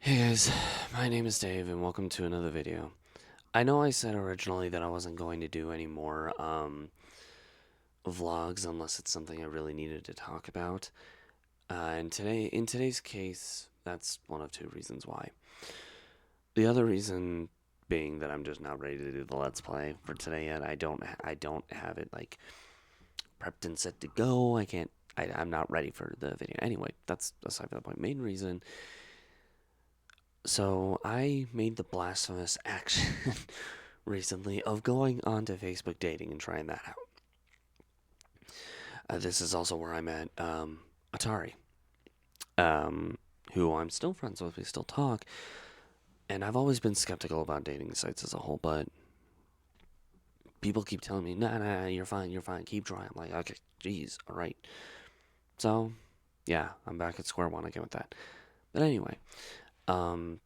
Hey guys, my name is Dave and welcome to another video. I know I said originally that I wasn't going to do any more vlogs unless it's something I really needed to talk about. In today's case, that's one of two reasons why. The other reason being that I'm just not ready to do the Let's Play for today yet. I don't have it like prepped and set to go. I'm not ready for the video. Anyway, that's aside from the point. Main reason. So I made the blasphemous action recently of going onto Facebook dating and trying that out. This is also where I met Atari, um, who I'm still friends with. We still talk, and I've always been skeptical about dating sites as a whole. But people keep telling me, "Nah, nah, you're fine. Keep trying." I'm like, "Okay, geez, all right." So, yeah, I'm back at square one again with that. But anyway, um,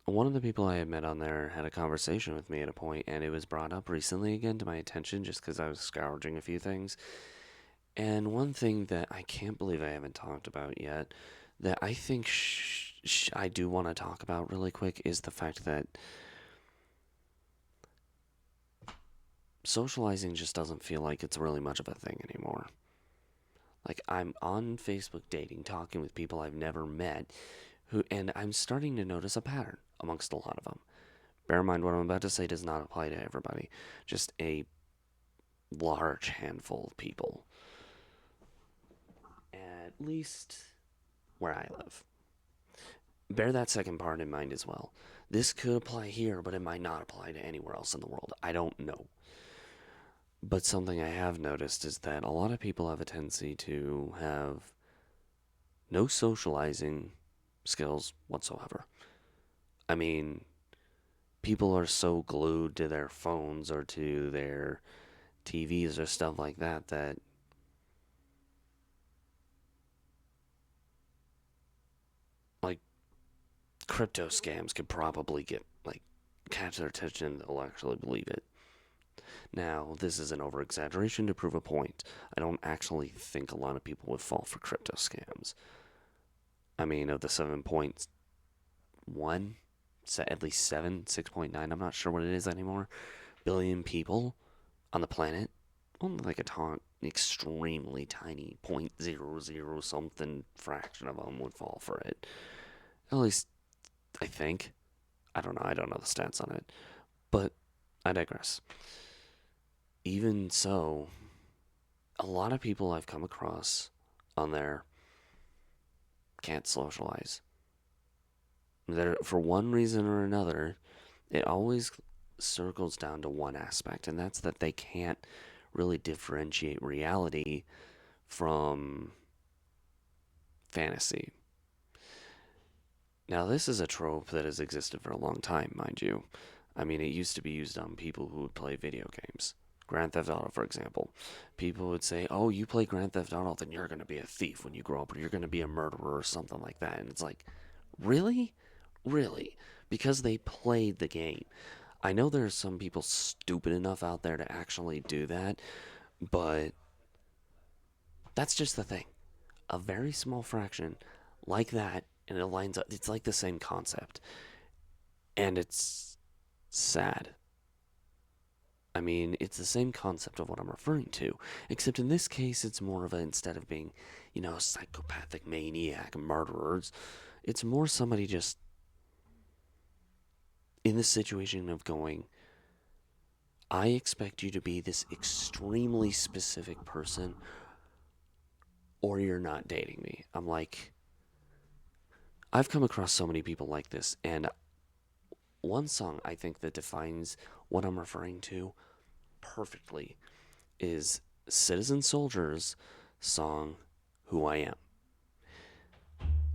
one of the people I had met on there had a conversation with me at a point, and it was brought up recently again to my attention just because I was scourging a few things. And one thing that I can't believe I haven't talked about yet, that I think I do want to talk about really quick, is the fact that socializing just doesn't feel like it's really much of a thing anymore. Like, I'm on Facebook dating, talking with people I've never met, and I'm starting to notice a pattern amongst a lot of them. Bear in mind, what I'm about to say does not apply to everybody, just a large handful of people, at least where I live. Bear that second part in mind as well. This could apply here, but it might not apply to anywhere else in the world. I don't know. But something I have noticed is that a lot of people have a tendency to have no socializing skills whatsoever. I mean, people are so glued to their phones or to their TVs or stuff like that that like crypto scams could probably get like catch their attention and they'll actually believe it. Now, this is an over exaggeration to prove a point. I don't actually think a lot of people would fall for crypto scams. I mean, of the 7.1, at least 7, 6.9, I'm not sure what it is anymore, billion people on the planet, only like extremely tiny point zero zero something fraction of them would fall for it. At least, I think. I don't know. I don't know the stats on it. But I digress. Even so, a lot of people I've come across on there can't socialize. They're, for one reason or another, it always circles down to one aspect, and that's that they can't really differentiate reality from fantasy. Now, this is a trope that has existed for a long time, mind you. I mean, it used to be used on people who would play video games. Grand Theft Auto, for example. People would say, "Oh, you play Grand Theft Auto, then you're going to be a thief when you grow up, or you're going to be a murderer, or something like that." And it's like, really? Really? Because they played the game. I know there are some people stupid enough out there to actually do that, but that's just the thing. A very small fraction like that, and it lines up. It's like the same concept. And it's sad. I mean, it's the same concept of what I'm referring to, except in this case, it's more of a, instead of being, psychopathic maniac murderers, it's more somebody just in the situation of going, I expect you to be this extremely specific person, or you're not dating me. I'm like, I've come across so many people like this, and one song I think that defines what I'm referring to perfectly is Citizen Soldier's song, Who I Am.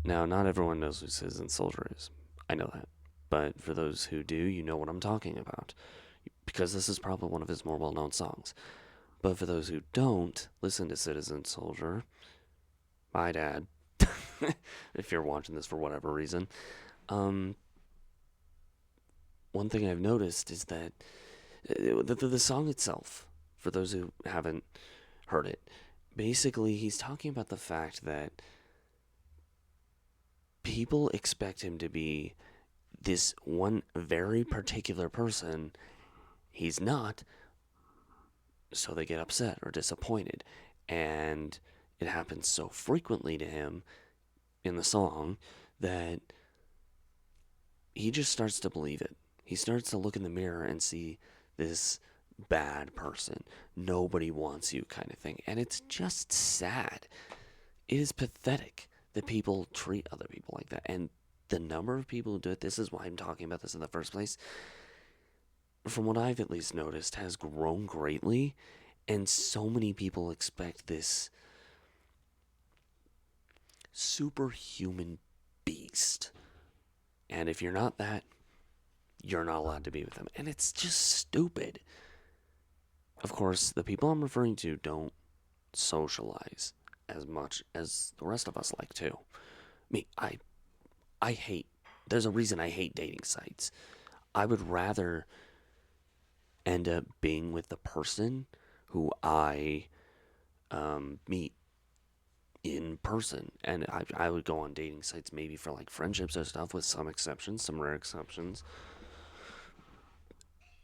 Now, not everyone knows who Citizen Soldier is. I know that. But for those who do, you know what I'm talking about. Because this is probably one of his more well known songs. But for those who don't listen to Citizen Soldier, my dad, if you're watching this for whatever reason, um, one thing I've noticed is that the song itself, for those who haven't heard it, basically he's talking about the fact that people expect him to be this one very particular person. He's not, so they get upset or disappointed. And it happens so frequently to him in the song that he just starts to believe it. He starts to look in the mirror and see this bad person. Nobody wants you kind of thing. And it's just sad. It is pathetic that people treat other people like that. And the number of people who do it, this is why I'm talking about this in the first place, from what I've at least noticed, has grown greatly. And so many people expect this superhuman beast. And if you're not that, you're not allowed to be with them. And it's just stupid. Of course, the people I'm referring to don't socialize as much as the rest of us like to. Me, I hate. There's a reason I hate dating sites. I would rather end up being with the person who I meet in person, and I would go on dating sites maybe for like friendships or stuff, with some exceptions, some rare exceptions.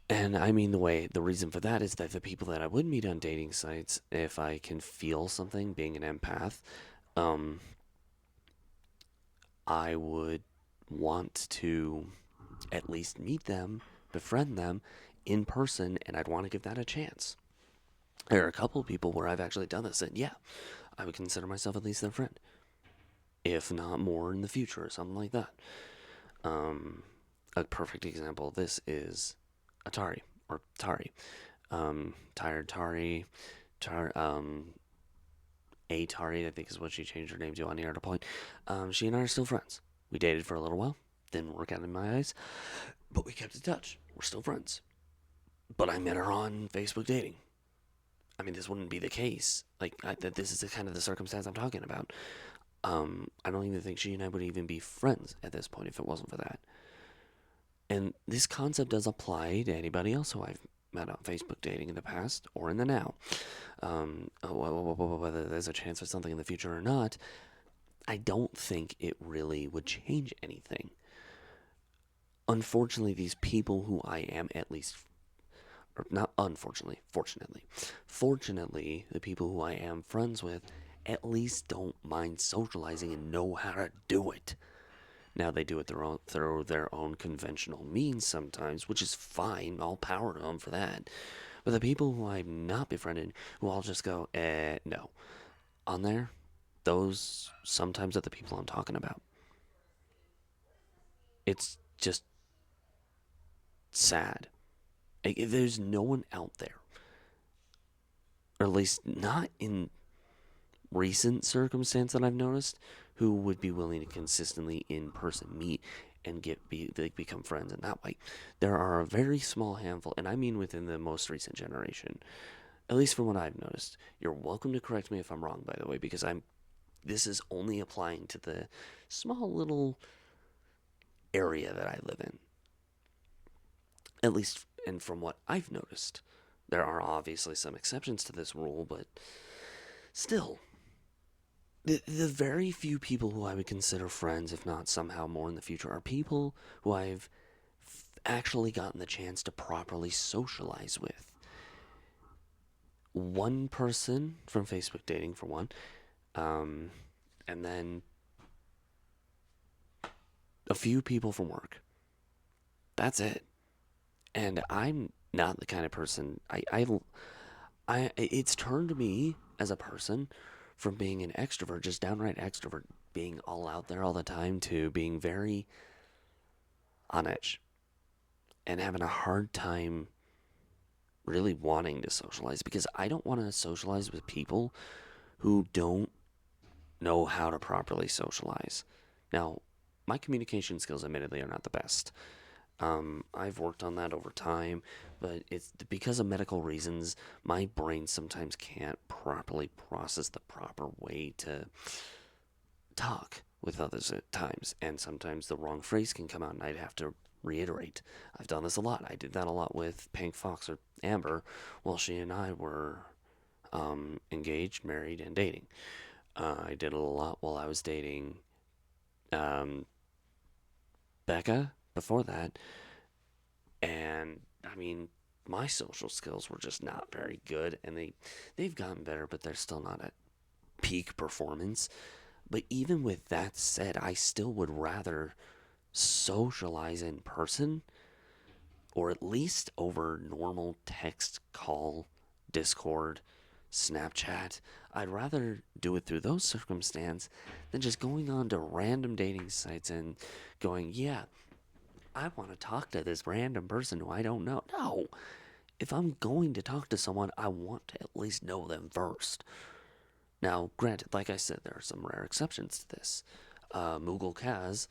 And I mean, the reason for that is that the people that I would meet on dating sites, if I can feel something, being an empath, um, I would want to at least meet them, befriend them in person, and I'd want to give that a chance. There are a couple of people where I've actually done this, and yeah, I would consider myself at least their friend, if not more in the future or something like that. Um, a perfect example of this is Atari, or Tari. Tired Tari, Atari, I think is what she changed her name to on here at a point. She and I are still friends. We dated for a little while, didn't work out in my eyes, but we kept in touch. We're still friends. But I met her on Facebook dating. I mean, this wouldn't be the case. This is the kind of the circumstance I'm talking about. I don't even think she and I would even be friends at this point if it wasn't for that. And this concept does apply to anybody else who I've met on Facebook dating in the past or in the now. Whether there's a chance for something in the future or not, I don't think it really would change anything. Unfortunately, these people who I am at least, or not unfortunately, fortunately, the people who I am friends with at least don't mind socializing and know how to do it. Now they do it through their own conventional means sometimes, which is fine. All power to them for that. But the people who I'm not befriended, who I'll just go, no, on there, those sometimes are the people I'm talking about. It's just sad. There's no one out there, or at least not in recent circumstance that I've noticed, who would be willing to consistently in person meet and become friends in that way. There are a very small handful, and I mean within the most recent generation, at least from what I've noticed. You're welcome to correct me if I'm wrong, by the way, because this is only applying to the small little area that I live in. At least, and from what I've noticed. There are obviously some exceptions to this rule, but still, the very few people who I would consider friends, if not somehow more in the future, are people who I've actually gotten the chance to properly socialize with. One person from Facebook dating, for one, um, and then a few people from work. That's it. And I'm not the kind of person. It's turned me as a person from being an extrovert, just downright extrovert, being all out there all the time, to being very on edge and having a hard time really wanting to socialize, because I don't want to socialize with people who don't know how to properly socialize. Now, my communication skills, admittedly, are not the best. I've worked on that over time, but it's because of medical reasons. My brain sometimes can't properly process the proper way to talk with others at times, and sometimes the wrong phrase can come out, and I'd have to reiterate. I've done this a lot. I did that a lot with Pink Fox, or Amber, while she and I were engaged, married, and dating. I did it a lot while I was dating um, Becca before that, and I mean, my social skills were just not very good, and they've gotten better, but they're still not at peak performance. But even with that said, I still would rather socialize in person, or at least over normal text, call, Discord, Snapchat. I'd rather do it through those circumstances than just going on to random dating sites and going, yeah, I want to talk to this random person who I don't know. No. If I'm going to talk to someone, I want to at least know them first. Now, granted, like I said, there are some rare exceptions to this. Moogle Kaz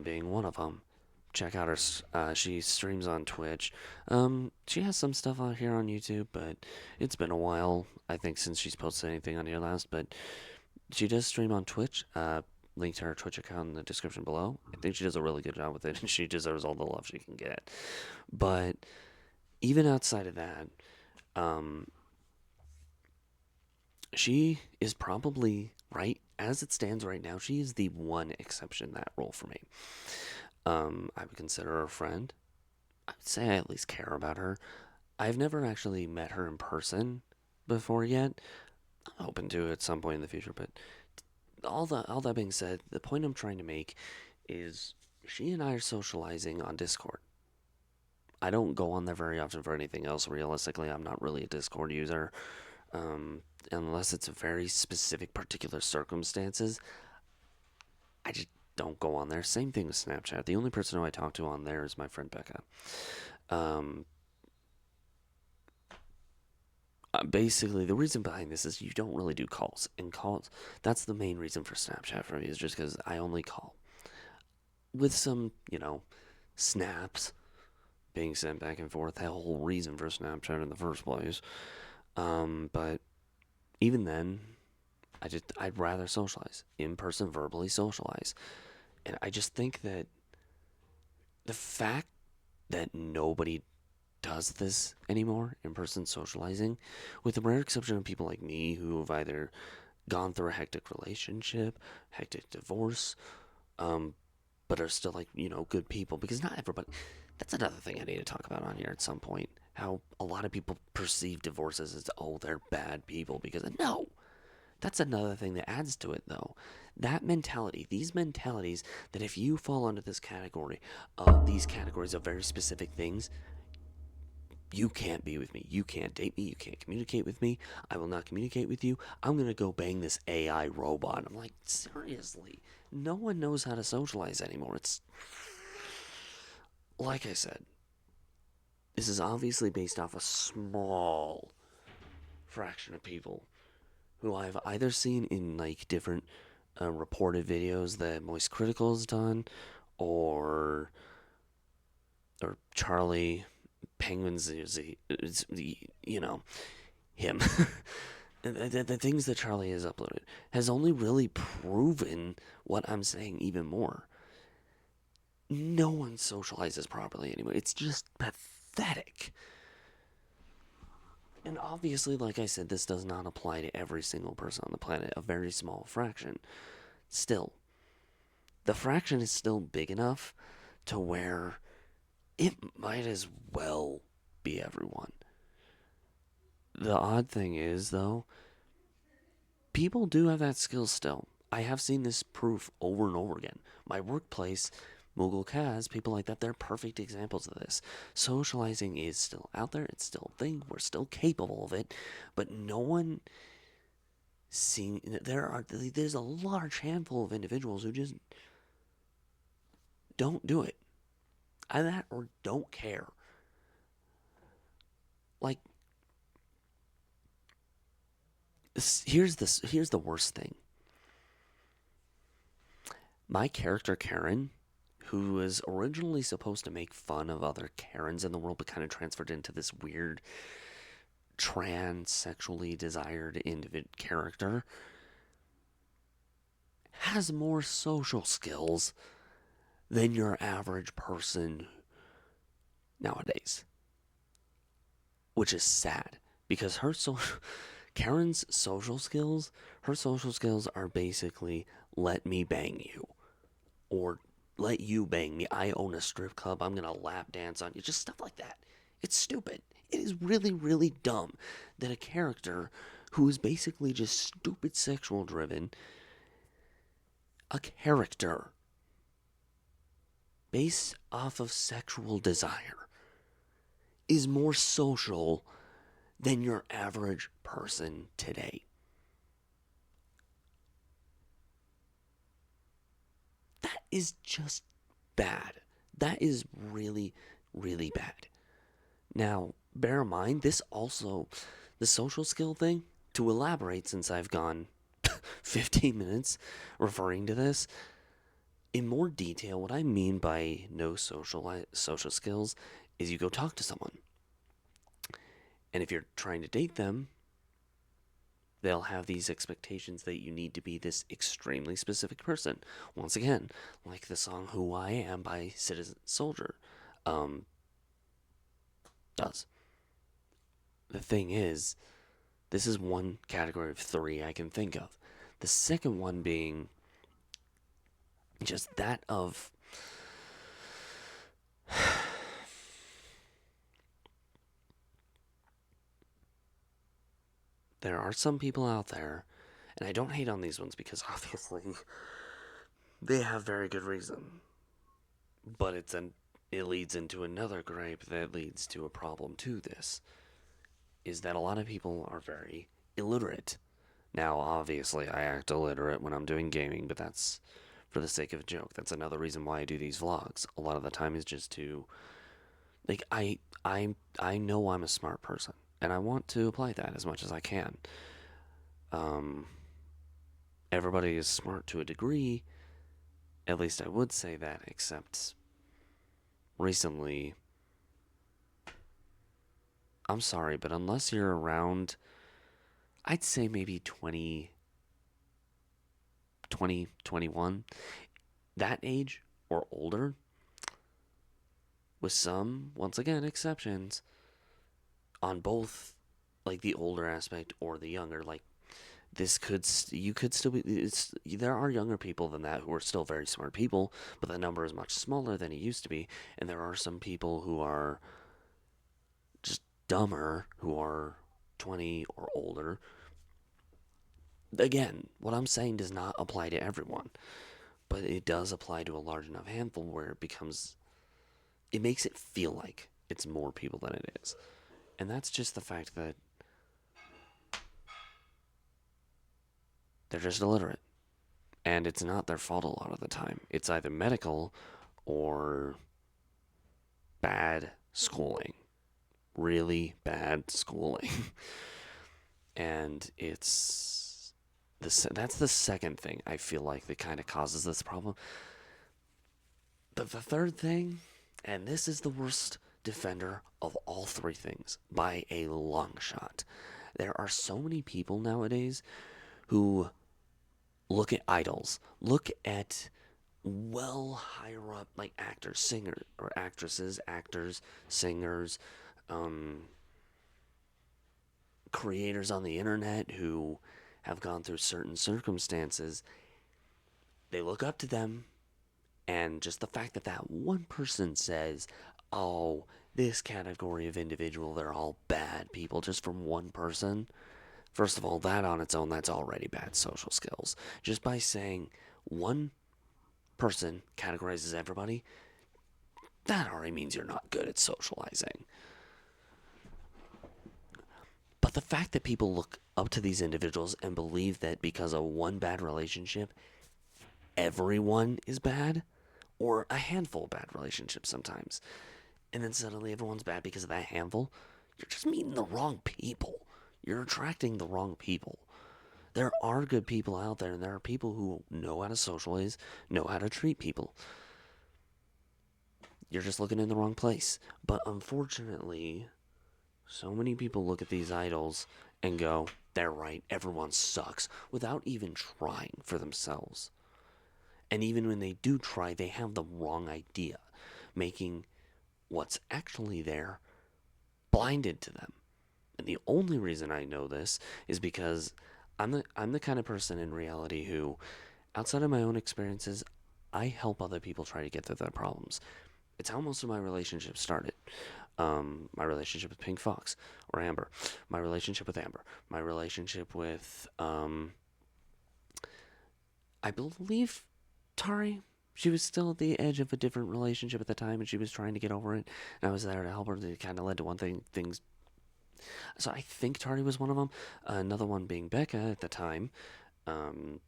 being one of them. Check out her. She streams on Twitch. She has some stuff out here on YouTube, but it's been a while, I think, since she's posted anything on here last. But she does stream on Twitch. Link to her Twitch account in the description below. I think she does a really good job with it, and she deserves all the love she can get. But even outside of that, um, she is probably right as it stands right now. She is the one exception in that role for me. I would consider her a friend. I'd say I at least care about her. I've never actually met her in person before yet. I'm hoping to at some point in the future, but all that being said, the point I'm trying to make is she and I are socializing on Discord. I don't go on there very often for anything else. Realistically, I'm not really a Discord user, unless it's very specific, particular circumstances. I just don't go on there. Same thing with Snapchat. The only person who I talk to on there is my friend Becca. Um, Basically, the reason behind this is you don't really do calls. And calls, that's the main reason for Snapchat for me, is just because I only call. With some, snaps being sent back and forth, the whole reason for Snapchat in the first place. But even then, I'd rather socialize. In person, verbally socialize. And I just think that the fact that nobody does this anymore, in person socializing, with the rare exception of people like me who have either gone through a hectic relationship, hectic divorce, um, but are still like, good people. Because not everybody, that's another thing I need to talk about on here at some point. How a lot of people perceive divorces as, oh, they're bad people. Because no, that's another thing that adds to it, though. That mentality, these mentalities, that if you fall under this category, these categories of very specific things, you can't be with me. You can't date me. You can't communicate with me. I will not communicate with you. I'm going to go bang this AI robot. I'm like, seriously? No one knows how to socialize anymore. It's like I said, this is obviously based off a small fraction of people who I've either seen in like different reported videos that Moist Critical has done, or Charlie Penguin's, him. The things that Charlie has uploaded has only really proven what I'm saying even more. No one socializes properly anymore. It's just pathetic. And obviously, like I said, this does not apply to every single person on the planet, a very small fraction. Still, the fraction is still big enough to where it might as well be everyone. The odd thing is, though, people do have that skill still. I have seen this proof over and over again. My workplace, Moogle Kaz, people like that, they're perfect examples of this. Socializing is still out there, it's still a thing, we're still capable of it, but no one there's a large handful of individuals who just don't do it. Either that or don't care. Like, here's the worst thing. My character Karen, who was originally supposed to make fun of other Karens in the world, but kind of transferred into this weird transsexually desired character, has more social skills than your average person nowadays, which is sad because her social skills are basically let me bang you. or let you bang me. I own a strip club. I'm gonna lap dance on you. Just stuff like that. It's stupid. It is really, really dumb that a character who is basically just stupid sexual driven, a character based off of sexual desire, is more social than your average person today. That is just bad. That is really, really bad. Now, bear in mind, this also, the social skill thing, to elaborate since I've gone 15 minutes referring to this, in more detail, what I mean by no social skills is you go talk to someone. And if you're trying to date them, they'll have these expectations that you need to be this extremely specific person. Once again, like the song Who I Am by Citizen Soldier um, does. The thing is, this is one category of three I can think of. The second one being just that of there are some people out there, and I don't hate on these ones because obviously they have very good reason, but it leads into another gripe that leads to a problem to this, is that a lot of people are very illiterate. Now, obviously, I act illiterate when I'm doing gaming, but that's for the sake of a joke. That's another reason why I do these vlogs. A lot of the time is just to like I know I'm a smart person, and I want to apply that as much as I can. Um, Everybody is smart to a degree. At least I would say that, except recently, I'm sorry, but unless you're around, I'd say maybe 21, that age or older, with some, once again, exceptions, on both, like the older aspect or the younger. Like, you could still be, there are younger people than that who are still very smart people, but the number is much smaller than it used to be. And there are some people who are just dumber, who are 20 or older. Again, what I'm saying does not apply to everyone, but it does apply to a large enough handful where it makes it feel like it's more people than it is. And that's just the fact that they're just illiterate. And it's not their fault a lot of the time. It's either medical or bad schooling. Really bad schooling. And that's the second thing I feel like that kind of causes this problem. But the third thing, and this is the worst defender of all three things by a long shot. There are so many people nowadays who look at idols, look at well higher up like actors, singers, or actresses, actors, singers, um, creators on the internet who have gone through certain circumstances. They look up to them, and just the fact that that one person says, oh, this category of individual, they're all bad people, just from one person. First of all, that on its own, that's already bad social skills. Just by saying one person categorizes everybody, that already means you're not good at socializing. But the fact that people look up to these individuals and believe that because of one bad relationship, everyone is bad, or a handful of bad relationships sometimes, and then suddenly everyone's bad because of that handful, you're just meeting the wrong people. You're attracting the wrong people. There are good people out there, and there are people who know how to socialize, know how to treat people. You're just looking in the wrong place. But unfortunately, so many people look at these idols and go, they're right, everyone sucks, without even trying for themselves. And even when they do try, they have the wrong idea, making what's actually there blinded to them. And the only reason I know this is because I'm the kind of person in reality who, outside of my own experiences, I help other people try to get through their problems. It's how most of my relationships started. My relationship with Pink Fox or Amber, my relationship with Amber, my relationship with, I believe, Tari. She was still at the edge of a different relationship at the time, and she was trying to get over it. And I was there to help her. It kind of led to one thing, things. So I think Tari was one of them. Another one being Becca at the time. Um,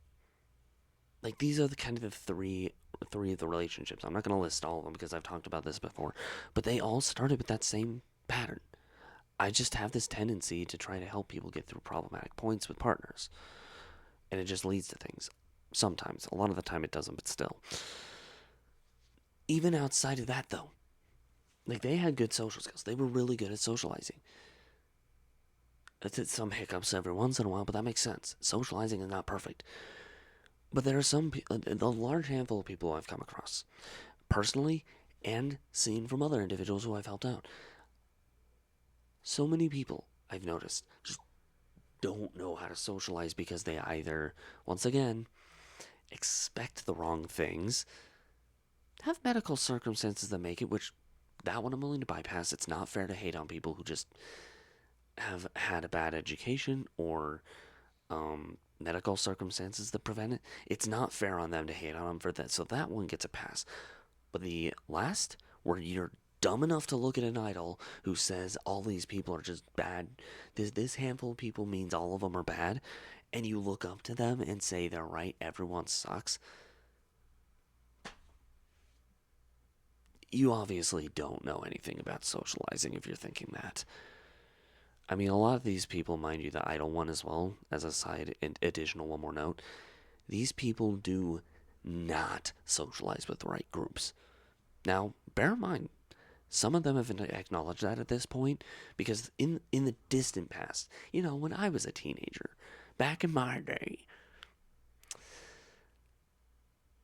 like these are the kind of the three of the relationships. I'm not gonna list all of them because I've talked about this before, but they all started with that same pattern. I just have this tendency to try to help people get through problematic points with partners, and it just leads to things. Sometimes, a lot of the time, it doesn't, but still. Even outside of that, though, like they had good social skills. They were really good at socializing. It's some hiccups every once in a while, but that makes sense. Socializing is not perfect. But there are some, a large handful of people I've come across personally and seen from other individuals who I've helped out. So many people I've noticed just don't know how to socialize because they either, once again, expect the wrong things, have medical circumstances that make it, which that one I'm willing to bypass. It's not fair to hate on people who just have had a bad education or medical circumstances that prevent it. It's not fair on them to hate on them for that. So that one gets a pass. But the last, where you're dumb enough to look at an idol who says all these people are just bad, this handful of people means all of them are bad, and you look up to them and say they're right, everyone sucks, you obviously don't know anything about socializing if you're thinking that. I mean, a lot of these people, mind you, the idol one as well, as a side additional one more note, these people do not socialize with the right groups. Now, bear in mind, some of them have acknowledged that at this point because in the distant past, when I was a teenager, back in my day,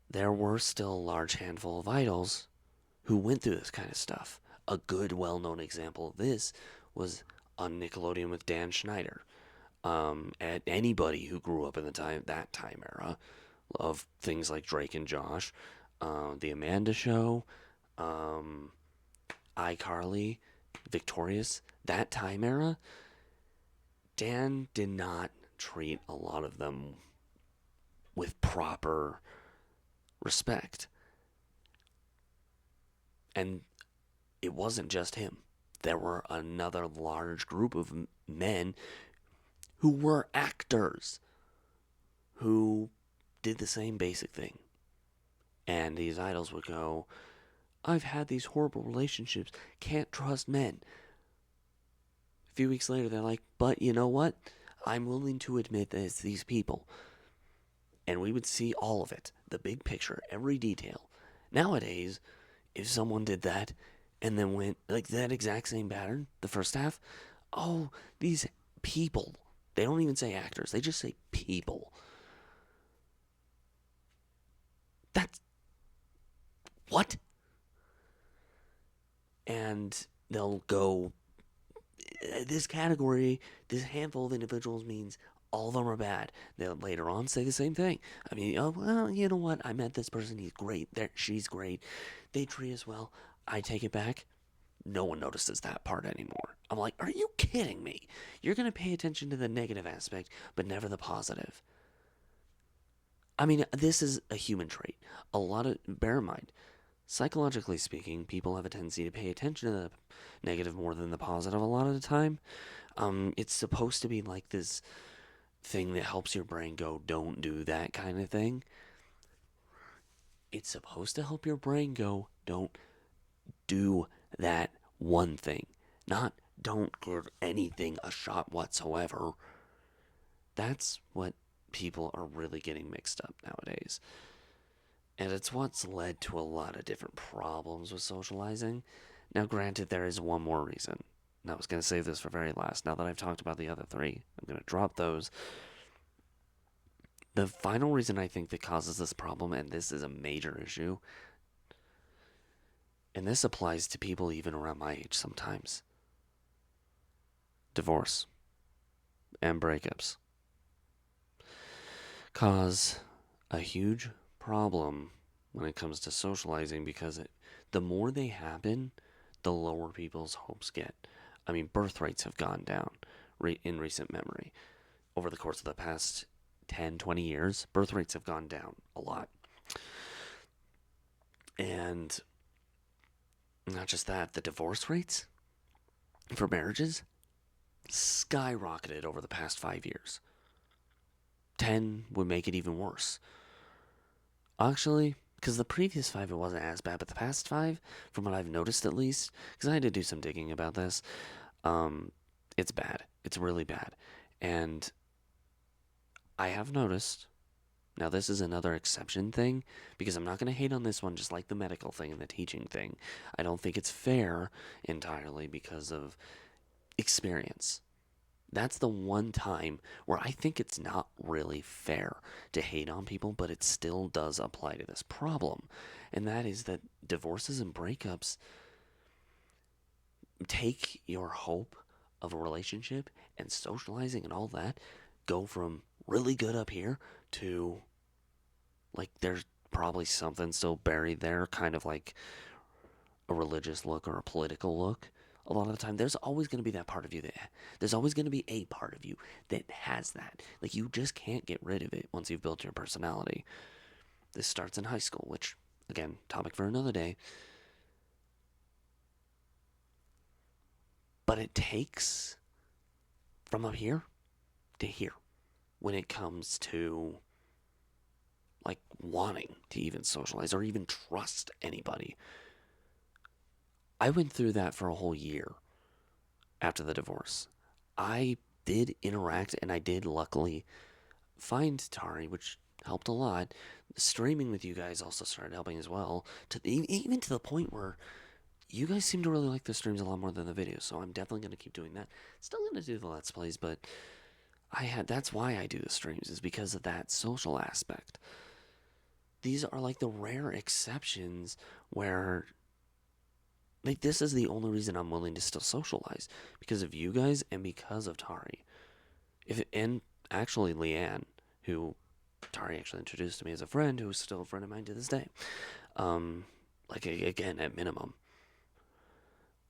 there were still a large handful of idols who went through this kind of stuff. A good, well-known example of this was on Nickelodeon with Dan Schneider. At anybody who grew up in that time era of things like Drake and Josh, the Amanda Show, um, iCarly, Victorious, that time era, Dan did not treat a lot of them with proper respect. And it wasn't just him. There were another large group of men who were actors who did the same basic thing. And these idols would go, I've had these horrible relationships, can't trust men. A few weeks later, they're like, but you know what? I'm willing to admit that it's these people. And we would see all of it, the big picture, every detail. Nowadays, if someone did that and then went like that exact same pattern, the first half, oh, these people. They don't even say actors, they just say people. That's what? And they'll go, this category, this handful of individuals means all of them are bad. They'll later on say the same thing. I mean, oh, well, you know what? I met this person. He's great. She's great. They treat us well. I take it back. No one notices that part anymore. I'm like, are you kidding me? You're going to pay attention to the negative aspect, but never the positive. I mean, this is a human trait. Bear in mind, psychologically speaking, people have a tendency to pay attention to the negative more than the positive a lot of the time. It's supposed to be like this thing that helps your brain go, don't do that kind of thing. It's supposed to help your brain go, don't do that one thing. Not don't give anything a shot whatsoever. That's what people are really getting mixed up nowadays. And it's what's led to a lot of different problems with socializing. Now, granted, there is one more reason. And I was going to save this for very last. Now that I've talked about the other three, I'm going to drop those. The final reason I think that causes this problem, and this is a major issue, and this applies to people even around my age sometimes, divorce and breakups cause a huge problem when it comes to socializing because the more they happen, the lower people's hopes get. I mean, birth rates have gone down in recent memory. Over the course of the past 10, 20 years, birth rates have gone down a lot. And not just that, the divorce rates for marriages skyrocketed over the past 5 years. 10 would make it even worse. Actually, because the previous 5 it wasn't as bad, but the past 5, from what I've noticed at least, because I had to do some digging about this, um, it's bad. It's really bad. And I have noticed, now this is another exception thing, because I'm not going to hate on this one just like the medical thing and the teaching thing. I don't think it's fair entirely because of experience. That's the one time where I think it's not really fair to hate on people, but it still does apply to this problem. And that is that divorces and breakups take your hope of a relationship and socializing and all that, go from really good up here to like there's probably something still buried there, kind of like a religious look or a political look. A lot of the time, there's always going to be that part of you there's always going to be a part of you that has that. Like, you just can't get rid of it once you've built your personality. This starts in high school, which, again, topic for another day. But it takes from up here to here when it comes to like wanting to even socialize or even trust anybody. I went through that for a whole year after the divorce. I did interact and I did luckily find Tari, which helped a lot. Streaming with you guys also started helping as well. Even to the point where you guys seem to really like the streams a lot more than the videos, so I'm definitely gonna keep doing that. Still gonna do the Let's Plays, but that's why I do the streams, is because of that social aspect. These are like the rare exceptions where like this is the only reason I'm willing to still socialize because of you guys and because of Tari. And actually Leanne, who Tari actually introduced to me as a friend, who's still a friend of mine to this day. Like again, at minimum.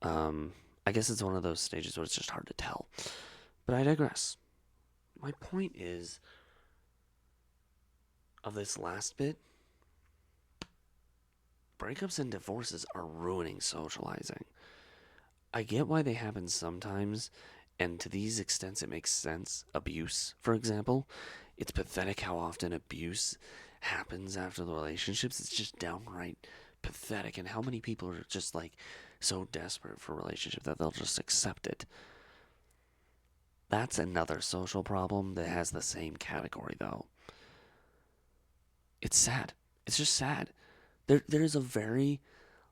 I guess it's one of those stages where it's just hard to tell. But I digress. My point is, of this last bit, breakups and divorces are ruining socializing. I get why they happen sometimes, and to these extents it makes sense. Abuse, for example. It's pathetic how often abuse happens after the relationships. It's just downright pathetic, and how many people are just like so desperate for a relationship that they'll just accept it. That's another social problem that has the same category, though. It's sad. It's just sad. There's a very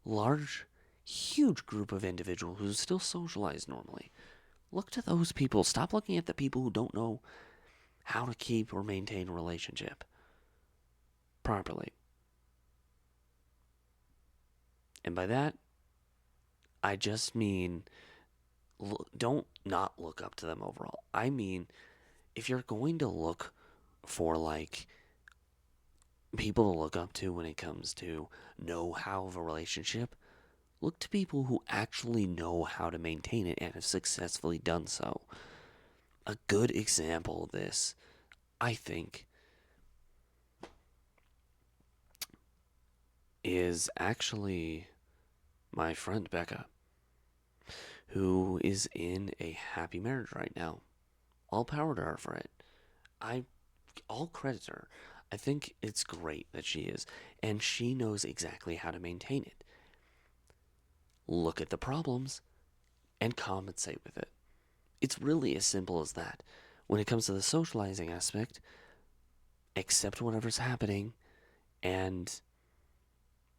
large, huge group of individuals who still socialize normally. Look to those people. Stop looking at the people who don't know how to keep or maintain a relationship properly. And by that, I just mean don't not look up to them overall. I mean, if you're going to look for like people to look up to when it comes to know how of a relationship, look to people who actually know how to maintain it and have successfully done so. A good example of this, I think, is actually my friend Becca, who is in a happy marriage right now. All power to her for it. I all credit to her. I think it's great that she is, and she knows exactly how to maintain it. Look at the problems and compensate with it. It's really as simple as that. When it comes to the socializing aspect, accept whatever's happening and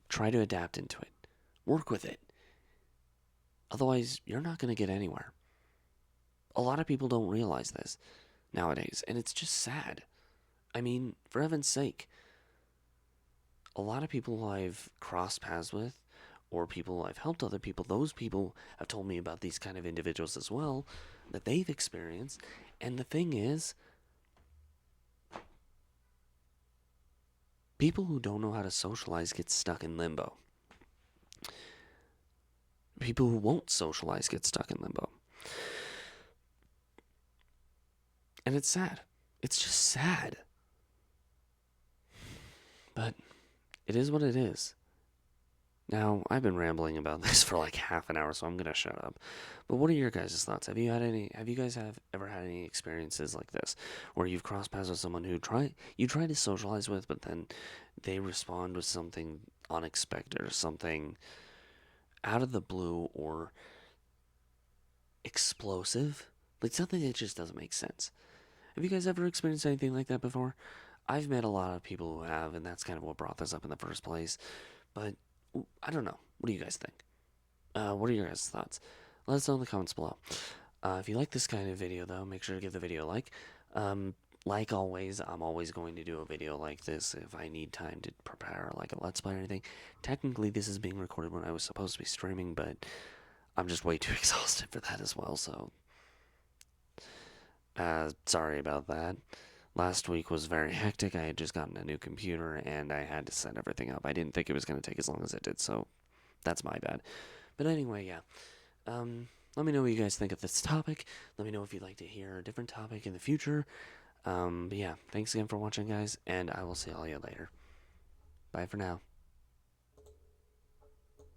try to adapt into it. Work with it. Otherwise, you're not going to get anywhere. A lot of people don't realize this nowadays, and it's just sad. I mean, for heaven's sake, a lot of people I've crossed paths with, or people I've helped other people, those people have told me about these kind of individuals as well that they've experienced. And the thing is, People who don't know how to socialize get stuck in limbo. People who won't socialize get stuck in limbo. And it's sad. It's just sad. But it is what it is. Now, I've been rambling about this for like half an hour, so I'm gonna shut up. But what are your guys' thoughts? Have you guys ever had any experiences like this where you've crossed paths with someone who you try to socialize with, but then they respond with something unexpected or something out of the blue or explosive? Like something that just doesn't make sense. Have you guys ever experienced anything like that before? I've met a lot of people who have, and that's kind of what brought this up in the first place. But I don't know. What do you guys think? What are your guys' thoughts? Let us know in the comments below. If you like this kind of video, though, make sure to give the video a like. Like always, I'm always going to do a video like this if I need time to prepare, like a Let's Play or anything. Technically, this is being recorded when I was supposed to be streaming, but I'm just way too exhausted for that as well, so sorry about that. Last week was very hectic. I had just gotten a new computer and I had to set everything up. I didn't think it was going to take as long as it did, so that's my bad. But anyway, yeah. Let me know what you guys think of this topic. Let me know if you'd like to hear a different topic in the future. But yeah, thanks again for watching, guys, and I will see all you later. Bye for now.